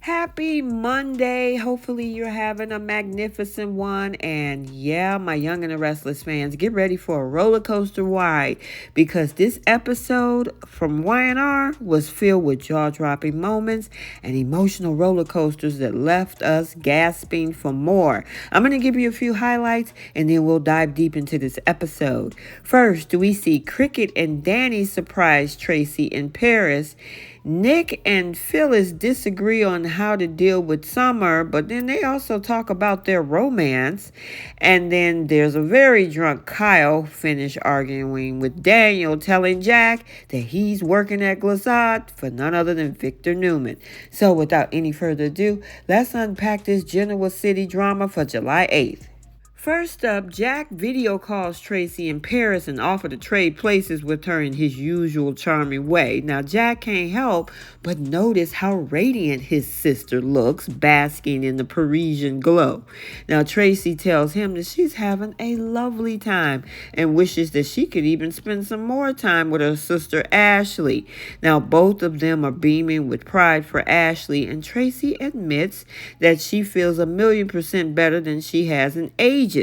Happy Monday. Hopefully you're having a magnificent one. And yeah, my Young and the Restless fans, get ready for a roller coaster ride because this episode from Y&R was filled with jaw-dropping moments and emotional roller coasters that left us gasping for more. I'm going to give you a few highlights and then we'll dive deep into this episode. First, we see Cricket and Danny surprise Tracy in Paris. Nick and Phyllis disagree on how to deal with Summer, but then they also talk about their romance. And then there's a very drunk Kyle finish arguing with Daniel, telling Jack that he's working at Glissade for none other than Victor Newman. So without any further ado, let's unpack this Genoa City drama for July 8th. First up, Jack video calls Tracy in Paris and offers to trade places with her in his usual charming way. Now, Jack can't help but notice how radiant his sister looks, basking in the Parisian glow. Now, Tracy tells him that she's having a lovely time and wishes that she could even spend some more time with her sister Ashley. Now, both of them are beaming with pride for Ashley, and Tracy admits that she feels 1,000,000% better than she has in ages.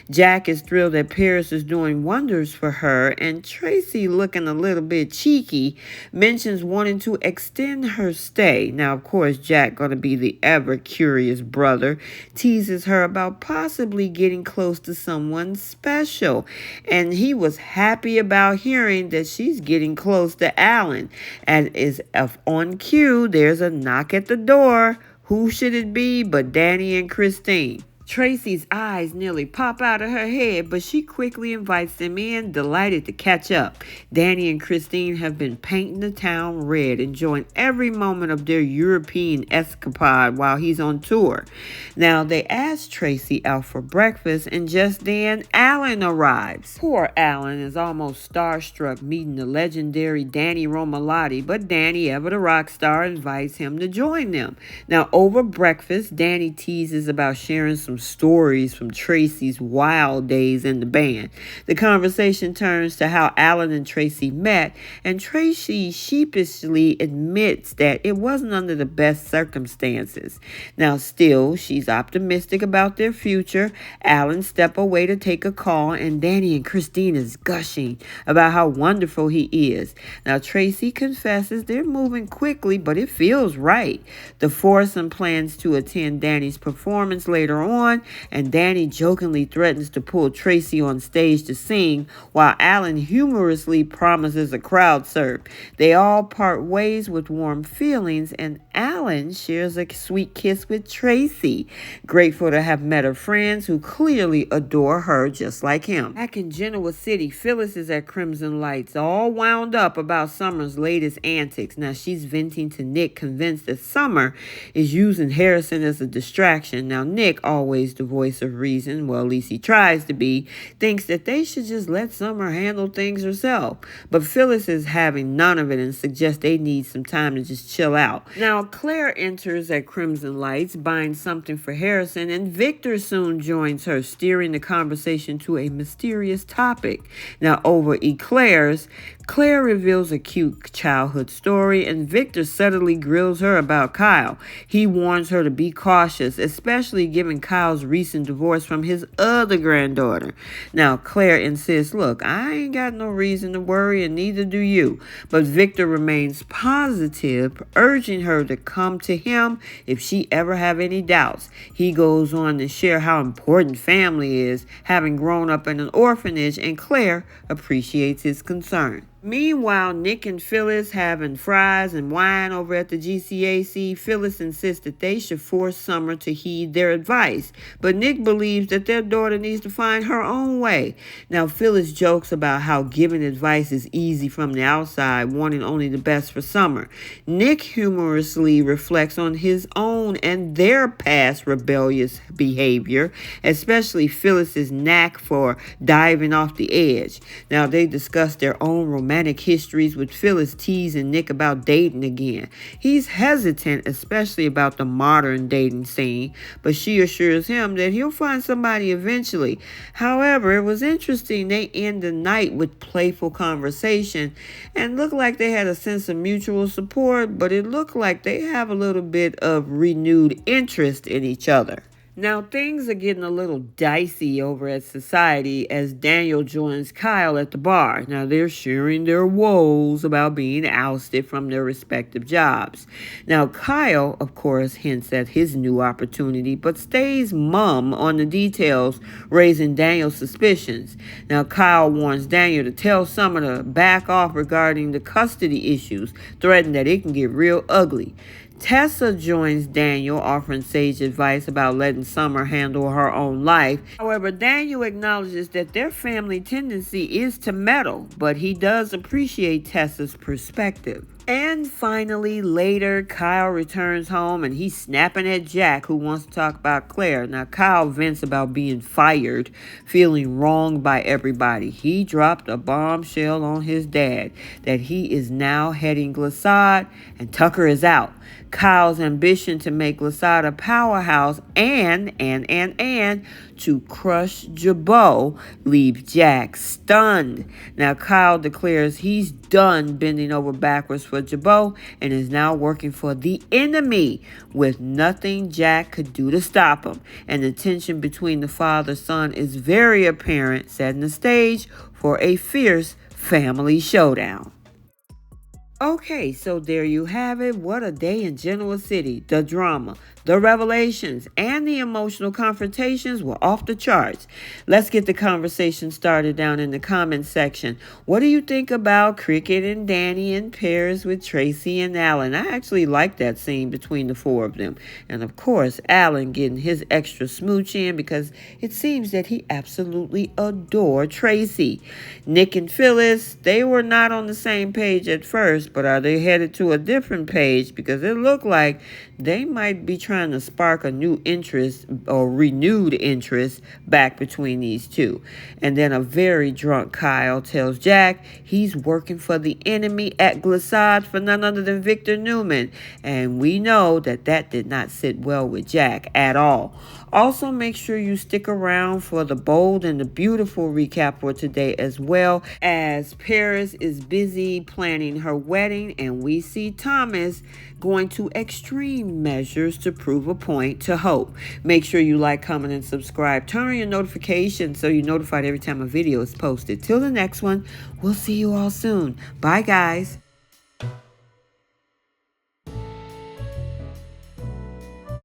Jack is thrilled that Paris is doing wonders for her, and Tracy, looking a little bit cheeky, mentions wanting to extend her stay. Now, of course, Jack, going to be the ever-curious brother, teases her about possibly getting close to someone special, and he was happy about hearing that she's getting close to Alan. And is on cue, there's a knock at the door. Who should it be but Danny and Christine? Tracy's eyes nearly pop out of her head, but she quickly invites them in, delighted to catch up. Danny and Christine have been painting the town red, enjoying every moment of their European escapade while he's on tour. Now, they ask Tracy out for breakfast, and just then, Alan arrives. Poor Alan is almost starstruck meeting the legendary Danny Romalotti, but Danny, ever the rock star, invites him to join them. Now, over breakfast, Danny teases about sharing some stories from Tracy's wild days in the band. The conversation turns to how Alan and Tracy met, and Tracy sheepishly admits that it wasn't under the best circumstances. Now, still, she's optimistic about their future. Alan steps away to take a call, and Danny and Christine is gushing about how wonderful he is. Now, Tracy confesses they're moving quickly, but it feels right. The foursome plans to attend Danny's performance later on, and Danny jokingly threatens to pull Tracy on stage to sing, while Alan humorously promises a crowd surf. They all part ways with warm feelings, and Alan shares a sweet kiss with Tracy, grateful to have met her friends who clearly adore her just like him. Back in Genoa City, Phyllis is at Crimson Lights, all wound up about Summer's latest antics. Now, she's venting to Nick, convinced that Summer is using Harrison as a distraction. Now, Nick, always the voice of reason, well, at least he tries to be, thinks that they should just let Summer handle things herself. But Phyllis is having none of it and suggests they need some time to just chill out. Now, Claire enters at Crimson Lights, buying something for Harrison, and Victor soon joins her, steering the conversation to a mysterious topic. Now, over eclairs, Claire reveals a cute childhood story, and Victor subtly grills her about Kyle. He warns her to be cautious, especially given Kyle's recent divorce from his other granddaughter. Now, Claire insists, look, I ain't got no reason to worry, and neither do you. But Victor remains positive, urging her to come to him if she ever have any doubts. He goes on to share how important family is, having grown up in an orphanage, and Claire appreciates his concern. Meanwhile, Nick and Phyllis having fries and wine over at the GCAC. Phyllis insists that they should force Summer to heed their advice, but Nick believes that their daughter needs to find her own way. Now, Phyllis jokes about how giving advice is easy from the outside, wanting only the best for Summer. Nick humorously reflects on his own and their past rebellious behavior, especially Phyllis's knack for diving off the edge. Now, they discuss their own romantic romantic histories, with Phyllis teasing Nick about dating again. He's hesitant, especially about the modern dating scene, but she assures him that he'll find somebody eventually. However, it was interesting they end the night with playful conversation and looked like they had a sense of mutual support, but it looked like they have a little bit of renewed interest in each other. Now, things are getting a little dicey over at Society as Daniel joins Kyle at the bar. Now, they're sharing their woes about being ousted from their respective jobs. Now, Kyle, of course, hints at his new opportunity, but stays mum on the details, raising Daniel's suspicions. Now, Kyle warns Daniel to tell Summer to back off regarding the custody issues, threatening that it can get real ugly. Tessa joins Daniel, offering sage advice about letting Summer handle her own life. However, Daniel acknowledges that their family tendency is to meddle, but he does appreciate Tessa's perspective. And finally, later, Kyle returns home and he's snapping at Jack, who wants to talk about Claire. Now, Kyle vents about being fired, feeling wronged by everybody. He dropped a bombshell on his dad that he is now heading Glissade and Tucker is out. Kyle's ambition to make Glissade a powerhouse and to crush Jabot leaves Jack stunned. Now, Kyle declares he's done bending over backwards for Jabot and is now working for the enemy with nothing Jack could do to stop him. And the tension between the father-son is very apparent, setting the stage for a fierce family showdown. Okay, so there you have it. What a day in Genoa City. The drama, the revelations, and the emotional confrontations were off the charts. Let's get the conversation started down in the comments section. What do you think about Cricket and Danny in pairs with Tracy and Alan? I actually like that scene between the four of them. And of course, Alan getting his extra smooch in because it seems that he absolutely adored Tracy. Nick and Phyllis, they were not on the same page at first, but are they headed to a different page? Because it looked like they might be trying to spark a new interest or renewed interest back between these two. And then a very drunk Kyle tells Jack he's working for the enemy at Glissade for none other than Victor Newman. And we know that that did not sit well with Jack at all. Also, make sure you stick around for the bold and the beautiful recap for today, as well as Paris is busy planning her wedding and we see Thomas going to extreme measures to prove a point to Hope. Make sure you like, comment, and subscribe. Turn on your notifications so you're notified every time a video is posted. Till the next one, we'll see you all soon. Bye, guys.